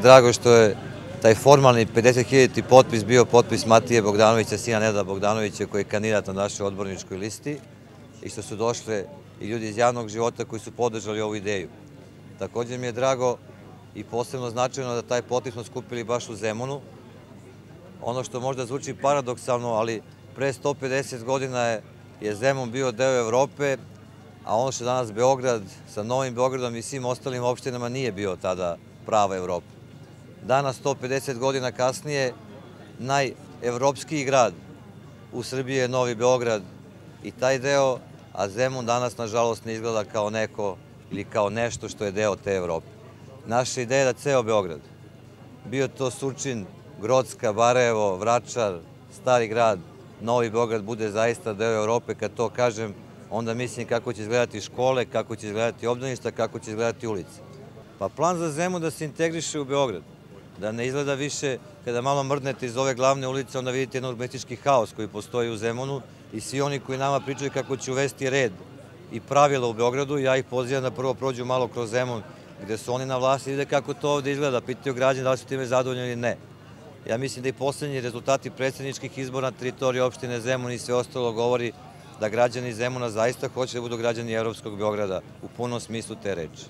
Drago što je taj formalni 50.000. potpis bio potpis Matije Bogdanovića, sina Nenada Bogdanovića, koji je kandidat na našoj odborničkoj listi i što su došle i ljudi iz javnog života koji su podržali ovu ideju. Također mi je drago i posebno značajno da taj potpis smo skupili baš u Zemunu. Ono što možda zvuči paradoksalno, ali pre 150 godina je Zemun bio deo Evrope, a ono što je danas Beograd sa Novim Beogradom i svim ostalim opštinama nije bio tada prava Evropa. Danas, 150 godina kasnije, najevropskiji grad u Srbiji je Novi Beograd i taj deo, a Zemun danas, nažalost, ne izgleda kao neko ili kao nešto što je deo te Evrope. Naša ideja je da ceo Beograd, bio to Surčin, Grocka, Barajevo, Vračar, Stari grad, Novi Beograd bude zaista deo Evrope. Kad to kažem, onda mislim kako će izgledati škole, kako će izgledati obdaništa, kako će izgledati ulice. Pa plan za Zemun da se integriše u Beograd, da ne izgleda više, kada malo mrdnete iz ove glavne ulice, onda vidite jedan urbanistički haos koji postoji u Zemunu i svi oni koji nama pričaju kako će uvesti red i pravila u Beogradu, ja ih pozivam da prvo prođu malo kroz Zemun, gde su oni na vlasti i vide kako to ovde izgleda, pitaju građani da li su time zadovoljni ili ne. Ja mislim da i poslednji rezultati predsjedničkih izbora na teritoriji opštine Zemun i sve ostalo govori da građani Zemuna zaista hoće da budu građani evropskog Beograda u punom smislu te reči.